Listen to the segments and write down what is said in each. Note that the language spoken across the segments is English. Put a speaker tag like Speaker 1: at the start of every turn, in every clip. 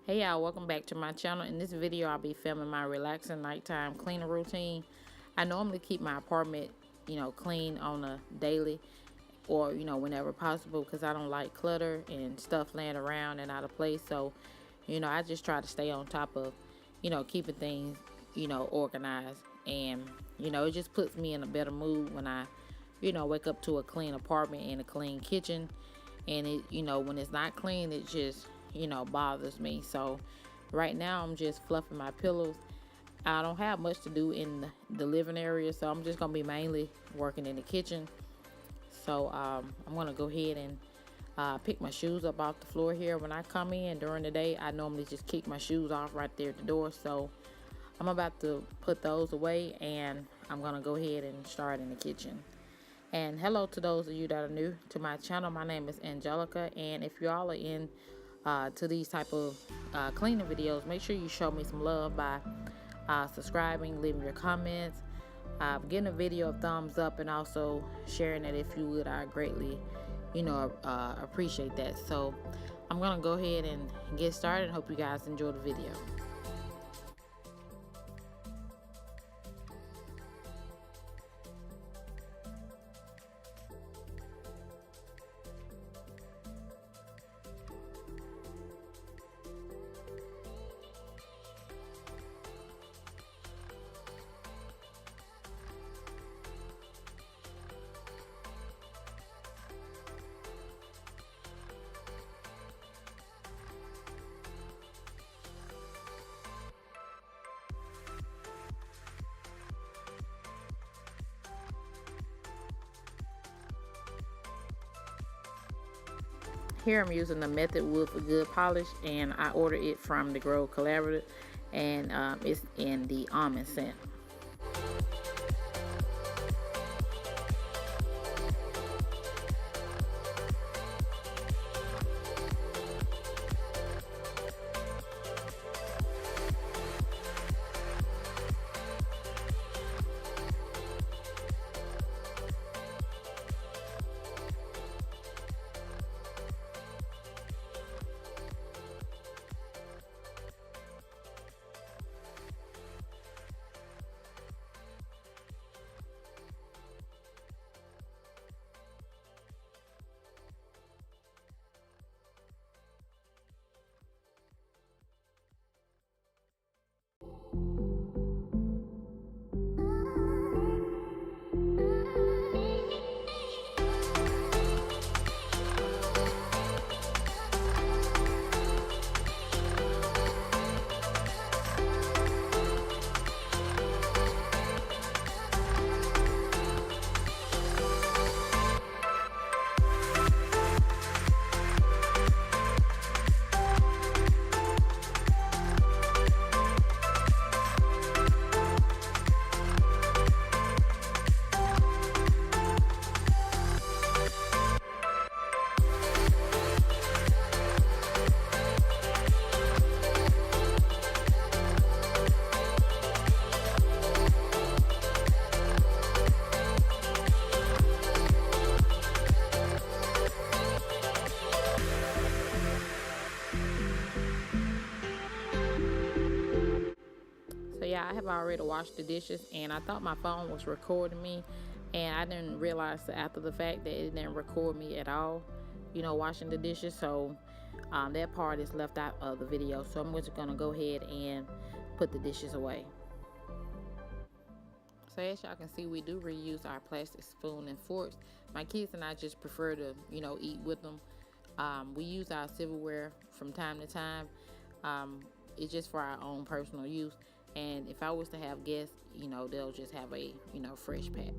Speaker 1: Hey y'all, welcome back to my channel. In this video I'll be filming my relaxing nighttime cleaning routine. I normally keep my apartment clean on a daily or whenever possible, because I don't like clutter and stuff laying around and out of place. So I just try to stay on top of keeping things organized, and it just puts me in a better mood when I wake up to a clean apartment and a clean kitchen. And it when it's not clean, it just bothers me. So right now I'm just fluffing my pillows. I don't have much to do in the living area, so I'm just gonna be mainly working in the kitchen. So I'm gonna go ahead and pick my shoes up off the floor here. When I come in during the day, I normally just kick my shoes off right there at the door. So I'm about to put those away, and I'm gonna go ahead and start in the kitchen. And hello to those of you that are new to my channel. My name is Angelica, and if y'all are in to these type of cleaning videos, make sure you show me some love by subscribing, leaving your comments, giving a video a thumbs up, and also sharing it if you would. I greatly appreciate that. So I'm gonna go ahead and get started. Hope you guys enjoy the video. Here I'm using the Method Wood for Good polish, and I ordered it from the Grow Collaborative, and it's in the almond scent. So yeah, I have already washed the dishes, and I thought my phone was recording me, and I didn't realize after the fact that it didn't record me at all, washing the dishes. So that part is left out of the video. So I'm just gonna go ahead and put the dishes away. So as y'all can see, we do reuse our plastic spoon and forks. My kids and I just prefer to eat with them. We use our silverware from time to time. It's just for our own personal use, and if I was to have guests, they'll just have a fresh pack.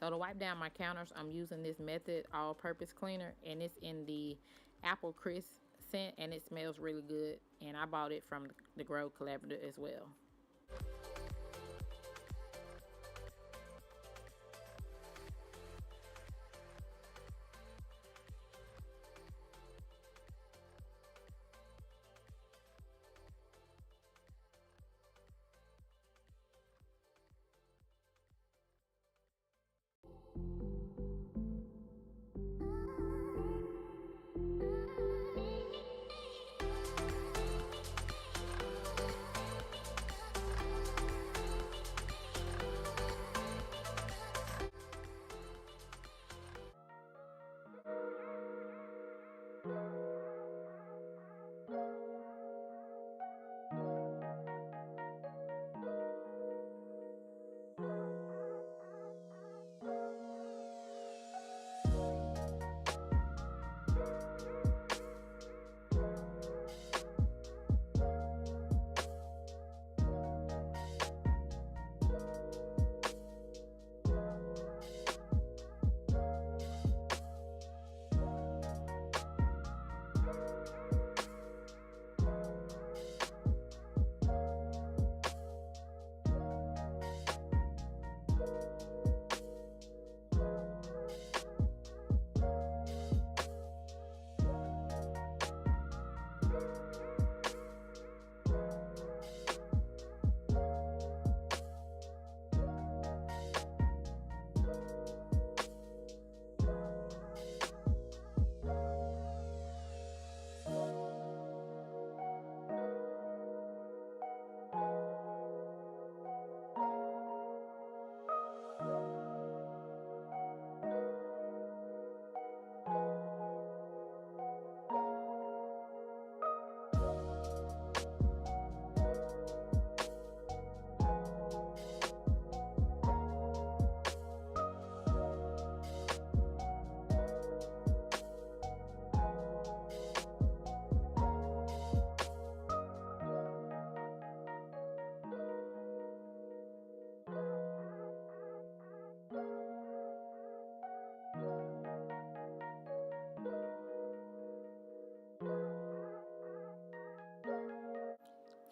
Speaker 1: So to wipe down my counters, I'm using this Method all-purpose cleaner, and it's in the apple crisp scent, and it smells really good. And I bought it from the Grow Collaborative as well.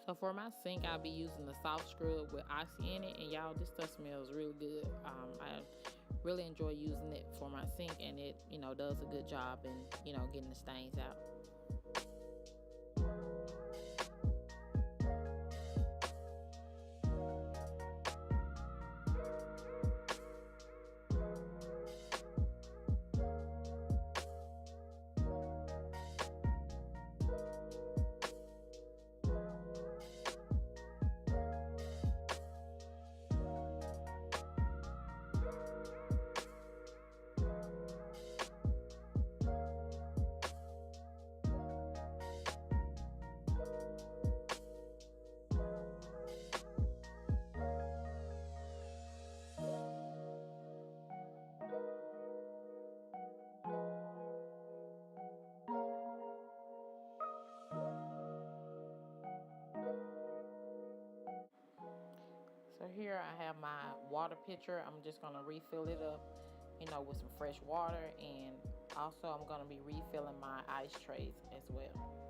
Speaker 1: So for my sink, I'll be using the Softscrub with Oxy in it, and y'all, this stuff smells really good. I really enjoy using it for my sink, and it, does a good job in, getting the stains out. So here I have my water pitcher. I'm just gonna refill it up, with some fresh water, and also I'm gonna be refilling my ice trays as well.